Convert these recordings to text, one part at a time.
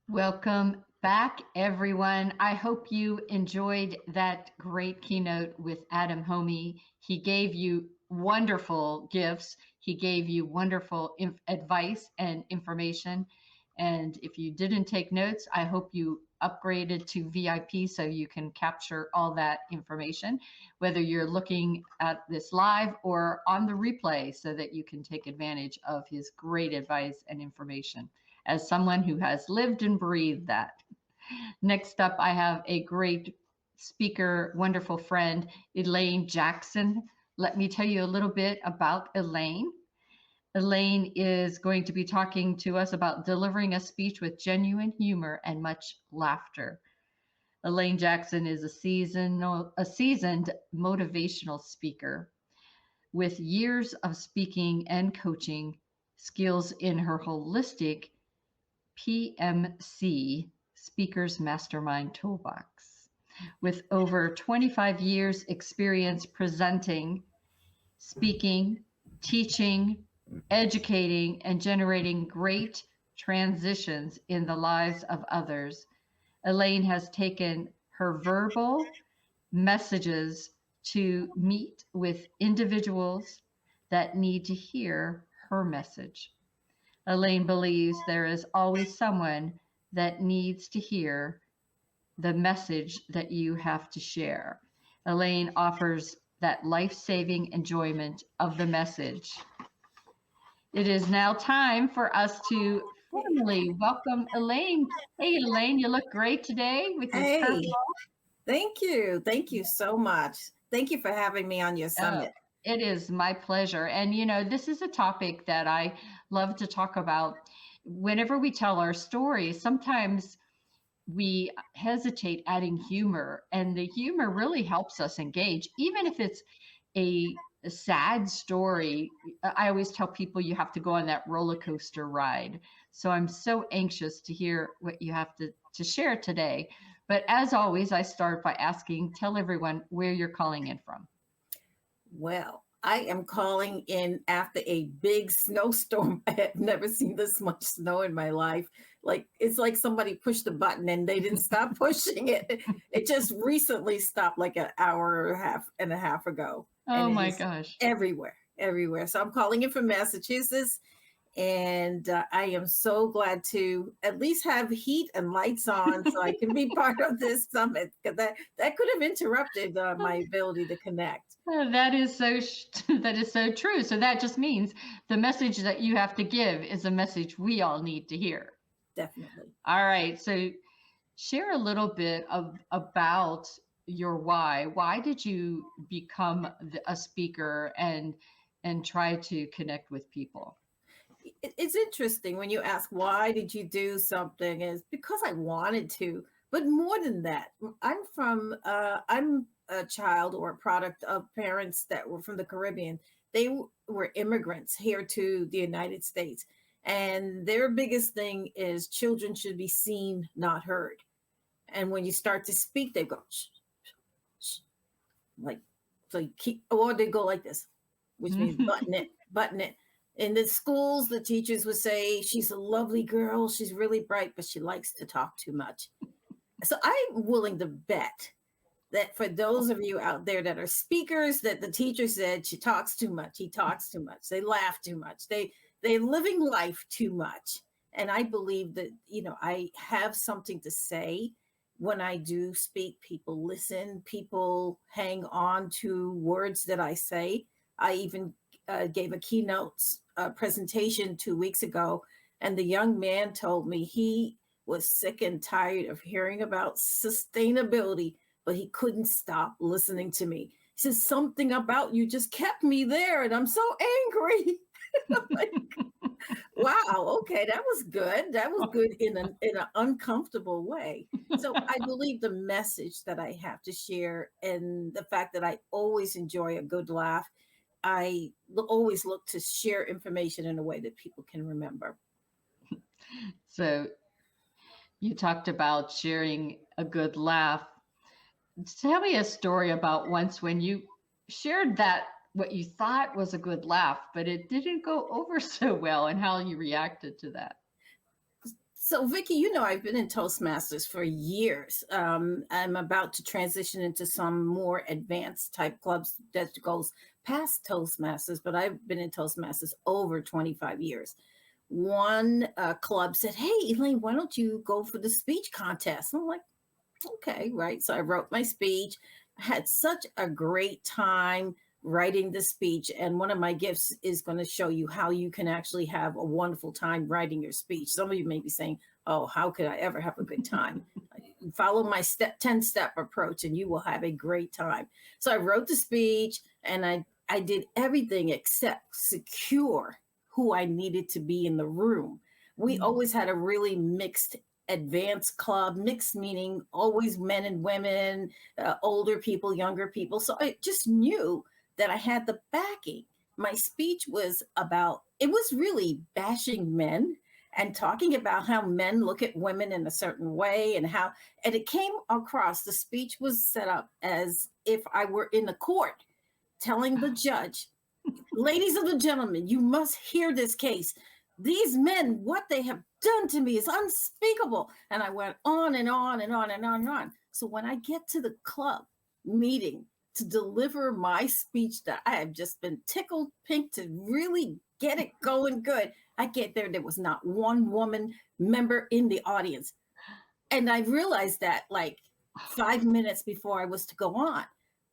Welcome back, everyone. I hope you enjoyed that great keynote with Adam Homey. He gave you wonderful gifts. He gave you wonderful advice and information. And if you didn't take notes, I hope you upgraded to VIP so you can capture all that information, whether you're looking at this live or on the replay, so that you can take advantage of his great advice and information as someone who has lived and breathed that. Next up, I have a great speaker, wonderful friend, Elaine Jackson. Let me tell you a little bit about Elaine. Elaine is going to be talking to us about delivering a speech with genuine humor and much laughter. Elaine Jackson is a seasoned motivational speaker with years of speaking and coaching skills in her holistic PMC Speakers Mastermind Toolbox. With over 25 years experience presenting, speaking, teaching, educating, and generating great transitions in the lives of others, Elaine has taken her verbal messages to meet with individuals that need to hear her message. Elaine believes there is always someone that needs to hear the message that you have to share. Elaine offers that life saving enjoyment of the message. It is now time for us to formally welcome Elaine. Hey, Elaine, you look great today with your Hey, purple. thank you. Thank you so much. Thank you for having me on your Oh, summit. it is my pleasure. And, this is a topic that I love to talk about. Whenever we tell our stories, sometimes we hesitate adding humor, and the humor really helps us engage, even if it's a sad story. I always tell people you have to go on that roller coaster ride. So I'm so anxious to hear what you have to share today. But as always, I start by asking, tell everyone where you're calling in from. Well, I am calling in after a big snowstorm. I have never seen this much snow in my life. Like it's like somebody pushed a button and they didn't stop pushing it. It just recently stopped like an hour and a half ago. And Oh it my is gosh. everywhere, everywhere. So I'm calling in from Massachusetts. And I am so glad to at least have heat and lights on so I can be part of this summit because that could have interrupted my ability to connect. That is that is so true. So that just means the message that you have to give is a message we all need to hear. Definitely. All right. So share a little bit about your why. Why did you become a speaker and try to connect with people? It's interesting when you ask why did you do something is because I wanted to, but more than that, I'm a child or a product of parents that were from the Caribbean. They were immigrants here to the United States, and their biggest thing is children should be seen, not heard. And when you start to speak, they go shh, shh, like so you keep, or they go like this, which means button it, button it. In the schools, the teachers would say, she's a lovely girl, she's really bright, but she likes to talk too much. So I'm willing to bet that for those of you out there that are speakers, that the teacher said she talks too much, he talks too much, they laugh too much, they're living life too much. And I believe that, I have something to say. When I do speak, people listen, people hang on to words that I say. I even gave a keynote presentation 2 weeks ago, and the young man told me he was sick and tired of hearing about sustainability, but he couldn't stop listening to me. He says, something about you just kept me there, and I'm so angry. Like, wow, okay, that was good. That was good in an uncomfortable way. So I believe the message that I have to share and the fact that I always enjoy a good laugh, always look to share information in a way that people can remember. So you talked about sharing a good laugh. Tell me a story about once when you shared that what you thought was a good laugh, but it didn't go over so well, and how you reacted to that. So, Vicki, I've been in Toastmasters for years. I'm about to transition into some more advanced type clubs that goes past Toastmasters, but I've been in Toastmasters over 25 years. One club said, "Hey, Elaine, why don't you go for the speech contest?" I'm like, okay, right. So I wrote my speech. I had such a great time writing the speech. And one of my gifts is going to show you how you can actually have a wonderful time writing your speech. Some of you may be saying, "Oh, how could I ever have a good time?" Follow my 10-step approach and you will have a great time. So I wrote the speech and I did everything except secure who I needed to be in the room. We Mm. always had a really mixed advanced club, mixed meaning always men and women, older people, younger people. So I just knew that I had the backing. My speech was about, it was really bashing men and talking about how men look at women in a certain way and how, and it came across, the speech was set up as if I were in the court telling the judge, "Ladies and gentlemen, you must hear this case. These men, what they have done to me is unspeakable." And I went on and on and on and on and on. So when I get to the club meeting to deliver my speech that I have just been tickled pink to really get it going good, I get there, there was not one woman member in the audience. And I realized that like 5 minutes before I was to go on.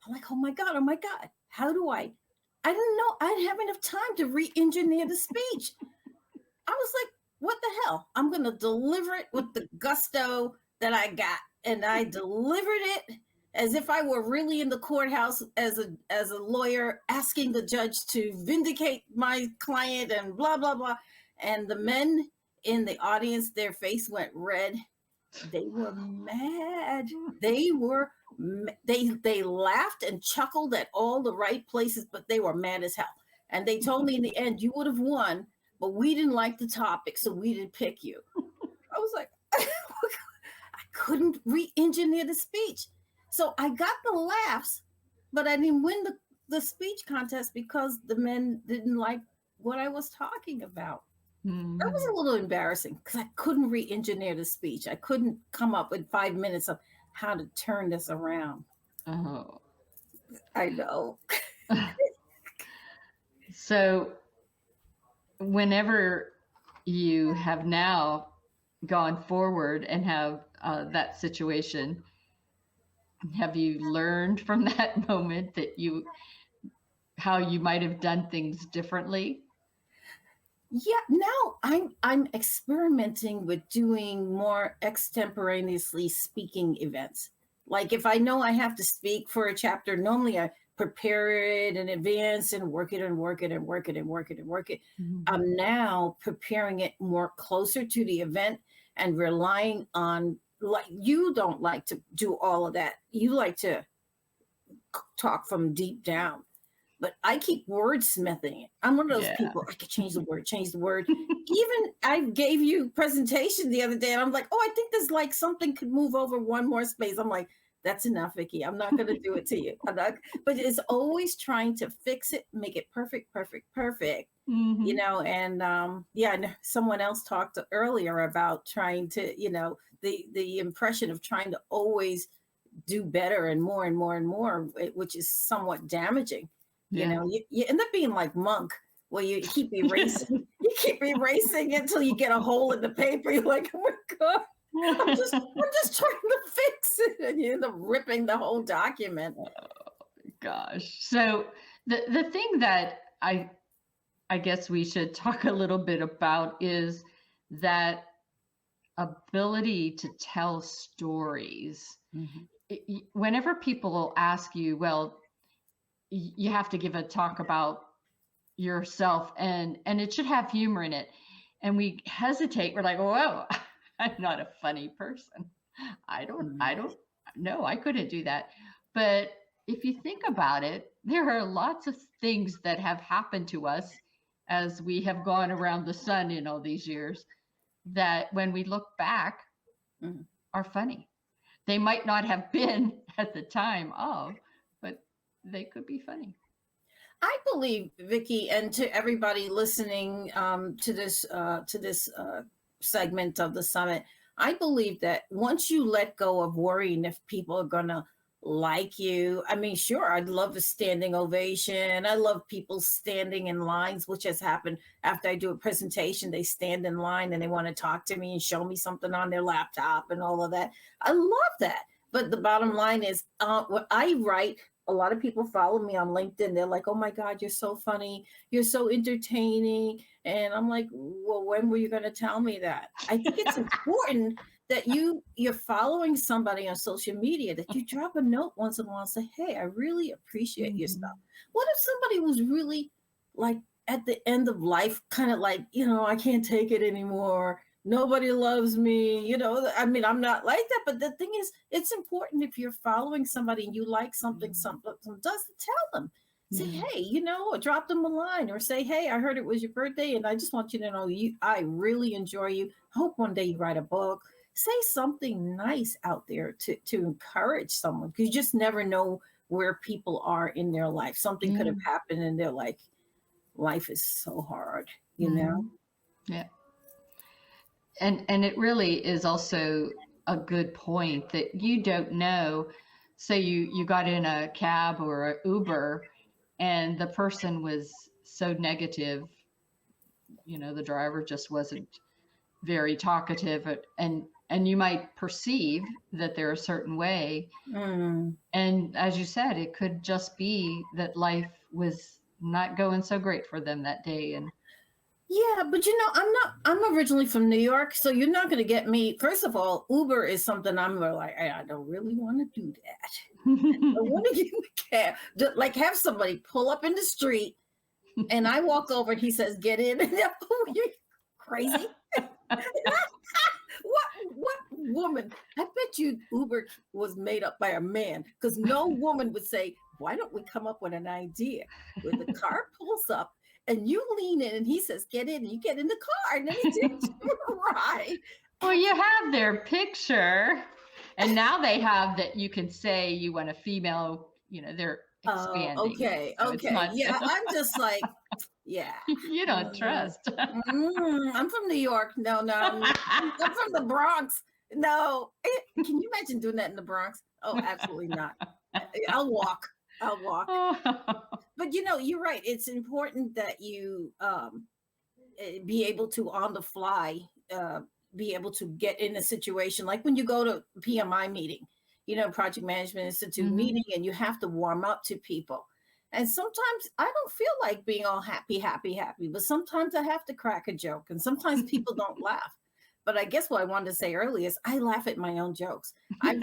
I'm like, oh my God, how do I didn't know I didn't have enough time to re-engineer the speech. I was like, what the hell? I'm gonna deliver it with the gusto that I got. And I delivered it as if I were really in the courthouse as a lawyer asking the judge to vindicate my client and blah blah blah. And the men in the audience, their face went red. They were mad. They were they laughed and chuckled at all the right places, but they were mad as hell. And they told me in the end, "You would have won, but we didn't like the topic, so we didn't pick you." I was like, I couldn't re-engineer the speech. So I got the laughs, but I didn't win the speech contest because the men didn't like what I was talking about. That was Mm. a little embarrassing because I couldn't re-engineer the speech. I couldn't come up with 5 minutes of how to turn this around. Oh. I know. So whenever you have now gone forward and have that situation, have you learned from that moment that you how you might have done things differently? Yeah, now I'm experimenting with doing more extemporaneously speaking events. Like if I know I have to speak for a chapter, normally I prepare it in advance and work it and work it and work it and work it and work it. Mhm. I'm now preparing it more closer to the event and relying on, like, you don't like to do all of that. You like to talk from deep down, but I keep wordsmithing it. I'm one of those Yeah. people, I could change the word, change the word. Even I gave you presentation the other day and I'm like, "Oh, I think there's like something could move over one more space." I'm like, "That's enough, Vicki. I'm not going to do it to you." I'm not, but it's always trying to fix it, make it perfect, perfect, perfect. Hmm. And yeah, and someone else talked earlier about trying to, the impression of trying to always do better and more and more and more, which is somewhat damaging. Yeah. You end up being like Monk, where you keep erasing, you keep erasing until you get a hole in the paper. You're like, "Oh my God, I'm just trying to fix it," and you end up ripping the whole document. Gosh. So the thing that I guess we should talk a little bit about is that ability to tell stories. Mhm. Whenever people ask you, well, you have to give a talk about yourself and it should have humor in it. And we hesitate. We're like, "Whoa, I'm not a funny person. I Mhm. don't no, I couldn't do that." But if you think about it, there are lots of things that have happened to us as we have gone around the sun in all these years that when we look back Mhm. are funny. They might not have been at the time of, but they could be funny. I believe, Vicky, and to everybody listening to this segment of the summit, I believe that once you let go of worrying if people are going to like you, I mean, sure, I'd love a standing ovation. I love people standing in lines, which has happened after I do a presentation. They stand in line and they want to talk to me and show me something on their laptop and all of that. I love that. But the bottom line is, what I write, a lot of people follow me on LinkedIn. They're like, oh my God, you're so funny. You're so entertaining. And I'm like, well, when were you going to tell me that? I think it's important that you're following somebody on social media, that you drop a note once in a while and say, hey, I really appreciate your stuff. What if somebody was really like at the end of life, kind of like, I can't take it anymore. Nobody loves me. I mean, I'm not like that. But the thing is, it's important if you're following somebody and you like something does, to tell them. Say, hey, or drop them a line or say, hey, I heard it was your birthday and I just want you to know I really enjoy you. Hope one day you write a book. Say something nice out there to encourage someone, because you just never know where people are in their life. Something could have happened and they're like, life is so hard, Yeah. And it really is also a good point that you don't know. Say you got in a cab or an Uber and the person was so negative, the driver just wasn't very talkative, and you might perceive that they're a certain way. And as you said, it could just be that life was not going so great for them that day. And yeah, but I'm originally from New York, so you're not going to get me. First of all, Uber is something I'm like, I don't really want to do that. I want to get in a cab, like have somebody pull up in the street and I walk over and he says, get in. And you're crazy. What woman? I bet you Uber was made up by a man, because no woman would say, why don't we come up with an idea where the car pulls up and you lean in and he says, get in, and you get in the car and then he takes you a ride. Well, you have their picture and now they have that you can say you want a female, they're expanding. Okay. So Yeah, I'm just like, yeah. You don't trust. I'm from New York. No. I'm from the Bronx. No. Can you imagine doing that in the Bronx? Oh, absolutely not. I'll walk. But you're right. It's important that you be able to, on the fly, be able to get in a situation like when you go to PMI meeting, Project Management Institute meeting, and you have to warm up to people. And sometimes I don't feel like being all happy, but sometimes I have to crack a joke, and sometimes people don't laugh. But I guess what I wanted to say earlier is I laugh at my own jokes. I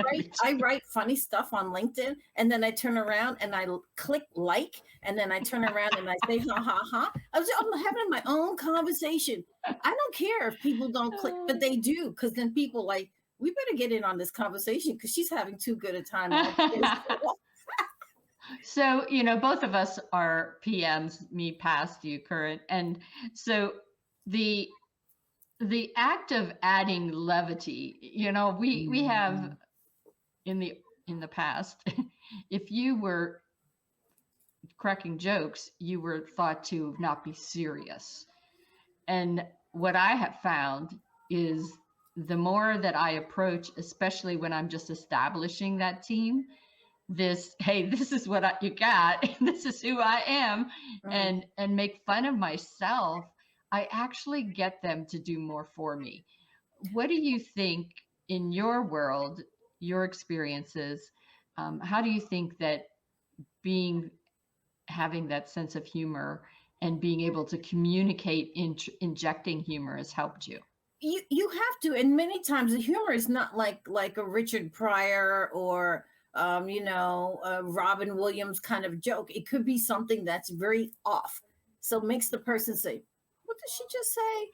write funny stuff on LinkedIn, and then I turn around and I click like, and then I turn around and I say, ha, ha, ha. I'm having my own conversation. I don't care if people don't click, but they do, because then people like, we better get in on this conversation because she's having too good a time. So, both of us are PMs, me past, you current. And so the act of adding levity, we have in the past, if you were cracking jokes, you were thought to not be serious. And what I have found is the more that I approach, especially when I'm just establishing that team, hey, this is what you got, and this is who I am, and make fun of myself, I actually get them to do more for me. What do you think in your world, your experiences, how do you think that having that sense of humor and being able to communicate injecting humor has helped you? You have to, and many times the humor is not like a Richard Pryor or Robin Williams kind of joke. It could be something that's very off, so it makes the person say, what did she just say?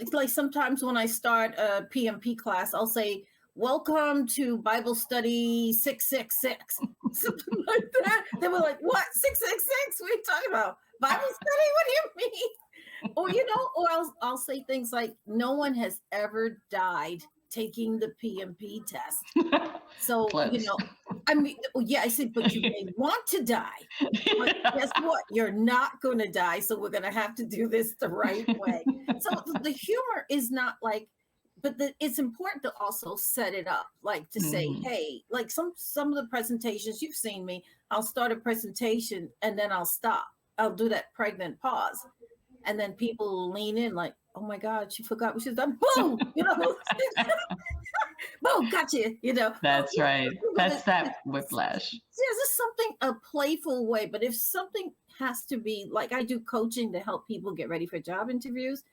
It's like sometimes when I start a PMP class, I'll say, welcome to Bible study 666, something like that. They were like, what, 666? What are you talking about? Bible study? What do you mean? Or I'll say things like, no one has ever died taking the PMP test. So, Close. I mean, yeah, I said, but you may want to die. But guess what? You're not going to die. So we're going to have to do this the right way. So the humor is not like, but it's important to also set it up, like to say, Mhm. hey, like some of the presentations you've seen me, I'll start a presentation and then I'll stop. I'll do that pregnant pause. And then people will lean in like, oh my God, she forgot what she's done. Boom, boom, gotcha. Oh, That's right. but That's that whiplash. there's just something a playful way, but if something has to be like I do coaching to help people get ready for job interviews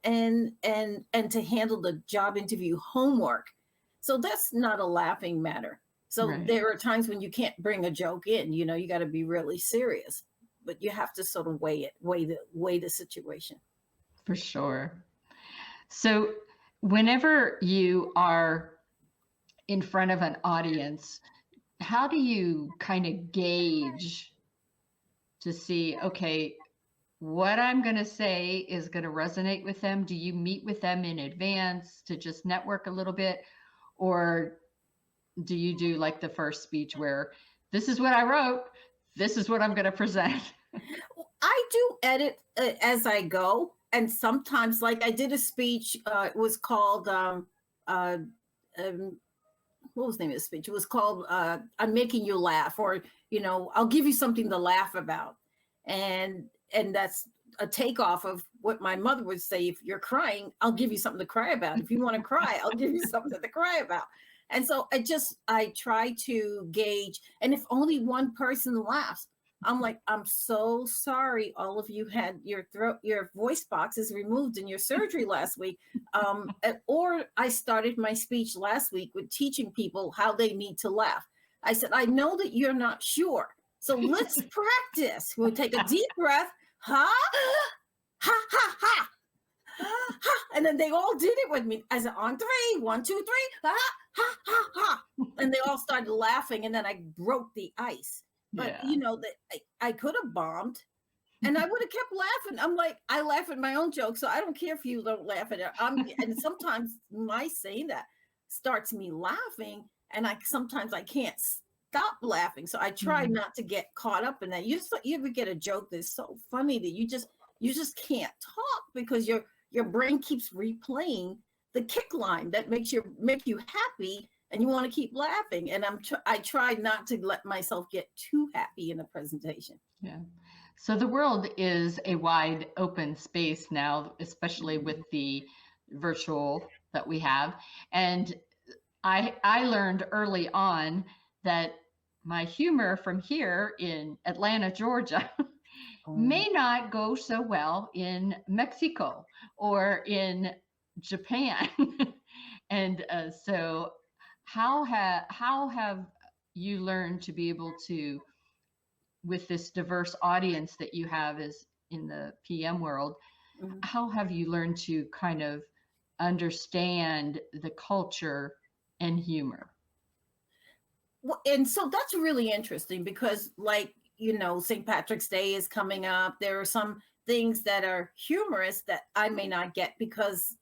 and to handle the job interview homework. So that's not a laughing matter. So Right. there are times when you can't bring a joke in, you got to be really serious, but you have to sort of weigh the situation. For sure. So whenever you are in front of an audience, how do you kind of gauge to see, okay, what I'm going to say is going to resonate with them? Do you meet with them in advance to just network a little bit? Or do you do like the first speech where this is what I wrote, this is what I'm going to present? I do edit as I go. And sometimes, like I did a speech, it was called, uh, um, what was the name of the speech? It was called I'm Making You Laugh, or, I'll give you something to laugh about. And that's a takeoff of what my mother would say. If you're crying, I'll give you something to cry about. If you want to cry, I'll give you something to cry about. And so I try to gauge, and if only one person laughs, I'm like, I'm so sorry. All of you had your voice boxes removed in your surgery last week. Or I started my speech last week with teaching people how they need to laugh. I said, I know that you're not sure. So let's practice. We'll take a deep breath. Ha, ha, ha, ha. Ha, and then they all did it with me. I said, on three, 1, 2, 3, ha, ha, ha, ha. And they all started laughing. And then I broke the ice. But Yeah. that I could have bombed and I would have kept laughing. I'm like, I laugh at my own joke. So I don't care if you don't laugh at it. And sometimes my saying that starts me laughing. And sometimes I can't stop laughing. So I try Mhm. not to get caught up in that. You ever get a joke that's so funny that you just can't talk because your brain keeps replaying the kick line that make you happy and you want to keep laughing. And I try not to let myself get too happy in a presentation. Yeah. So the world is a wide open space now, especially with the virtual that we have. And I learned early on that my humor from here in Atlanta, Georgia, Oh. may not go so well in Mexico or in Japan. And so, how have you learned to be able to, with this diverse audience that you have is in the PM world, Mhm. how have you learned to kind of understand the culture and humor? Well, and so that's really interesting because, like, St. Patrick's Day is coming up. There are some things that are humorous that I may not get because,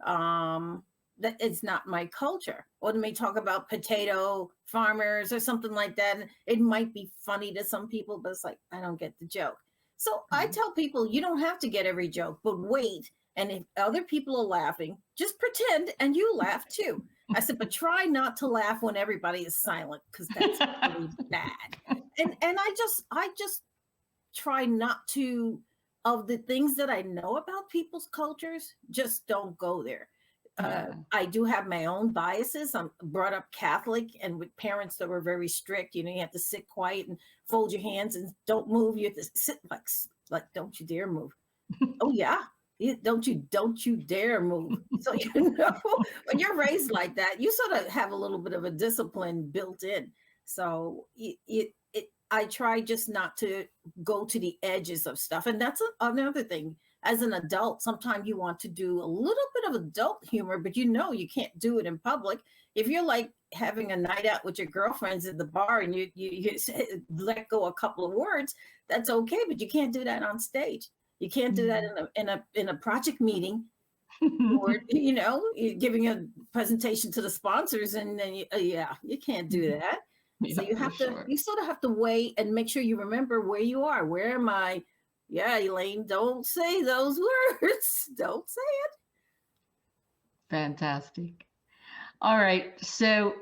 um, that it's not my culture. Or they may talk about potato farmers or something like that. And it might be funny to some people, but it's like, I don't get the joke. So I Mhm. tell people, you don't have to get every joke, but wait. And if other people are laughing, just pretend and you laugh too. I said, but try not to laugh when everybody is silent because that's really bad. And I just try not to, of the things that I know about people's cultures, just don't go there. Yeah. I do have my own biases. I'm brought up Catholic and with parents that were very strict. You have to sit quiet and fold your hands and don't move. You have to sit like don't you dare move. Oh yeah. Don't you dare move. So when you're raised like that, you sort of have a little bit of a discipline built in. So I try just not to go to the edges of stuff. And that's another thing. As an adult, sometimes you want to do a little bit of adult humor, but you can't do it in public. If you're like having a night out with your girlfriends at the bar and you let go a couple of words, that's okay, but you can't do that on stage. You can't do that in a project meeting, or you're giving a presentation to the sponsors, and then yeah, you can't do that. So Yeah, for sure. you sort of have to wait and make sure you remember where you are. Where am I? Yeah, Elaine, don't say those words. Don't say it. Fantastic. All right. So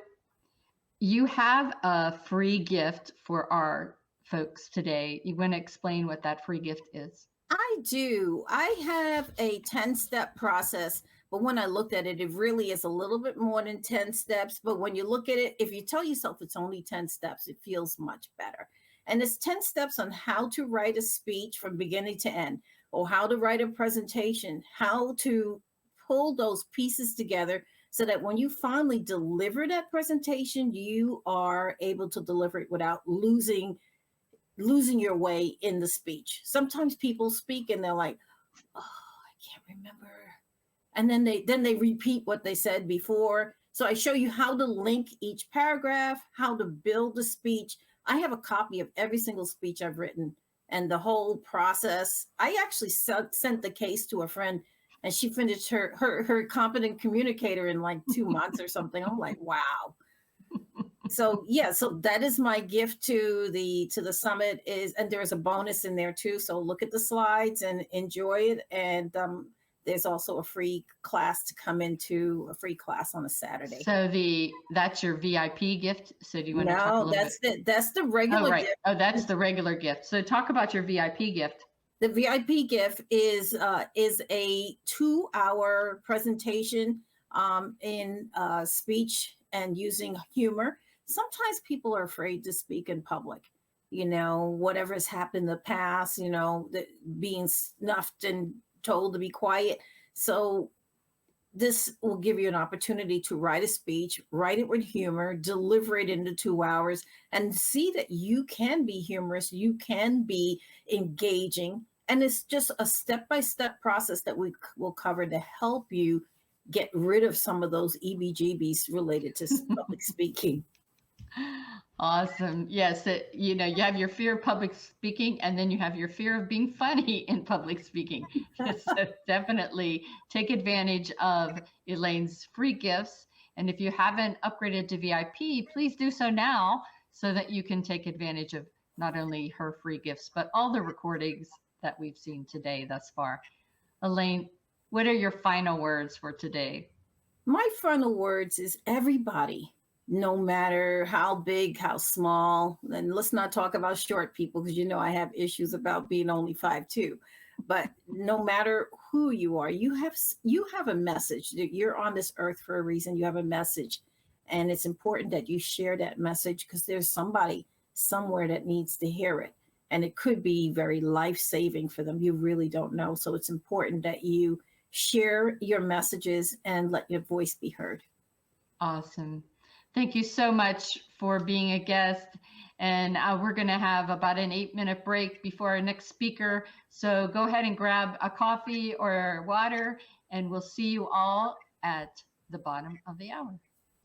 you have a free gift for our folks today. You want to explain what that free gift is? I do. I have a 10-step process, but when I looked at it, it really is a little bit more than 10 steps. But when you look at it, if you tell yourself it's only 10 steps, it feels much better. And it's 10 steps on how to write a speech from beginning to end, or how to write a presentation, how to pull those pieces together so that when you finally deliver that presentation, you are able to deliver it without losing your way in the speech. Sometimes people speak and they're like, "Oh, I can't remember." And then they repeat what they said before. So I show you how to link each paragraph, how to build a speech. I have a copy of every single speech I've written and the whole process. I actually sent the case to a friend and she finished her competent communicator in like 2 months or something. I'm like, wow. So yeah, so that is my gift to the summit is, and there's a bonus in there too. So look at the slides and enjoy it. And there's also a free class to come into, a free class on a Saturday. So that's your VIP gift. So do you want to talk a No, little bit? that's the Oh, regular right. gift. Oh, that's the regular gift. So talk about your VIP gift. The VIP gift is a 2-hour presentation in speech and using humor. Sometimes people are afraid to speak in public. You know, whatever has happened in the past, you know, being snuffed and told to be quiet. So this will give you an opportunity to write a speech, write it with humor, deliver it into 2 hours, and see that you can be humorous, you can be engaging. And it's just a step by step process that we will cover to help you get rid of some of those EBGBs related to public speaking. Awesome. Yes, you know, you have your fear of public speaking and then you have your fear of being funny in public speaking. So definitely take advantage of Elaine's free gifts. And if you haven't upgraded to VIP, please do so now so that you can take advantage of not only her free gifts, but all the recordings that we've seen today thus far. Elaine, what are your final words for today? My final words is everybody, no matter how big, how small, and let's not talk about short people because you know I have issues about being only 5'2". But no matter who you are, you have a message. You're on this earth for a reason. You have a message, and it's important that you share that message because there's somebody somewhere that needs to hear it, and it could be very life-saving for them. You really don't know, so it's important that you share your messages and let your voice be heard. Awesome. Thank you so much for being a guest. And we're going to have about an 8-minute break before our next speaker. So go ahead and grab a coffee or water, and we'll see you all at the bottom of the hour.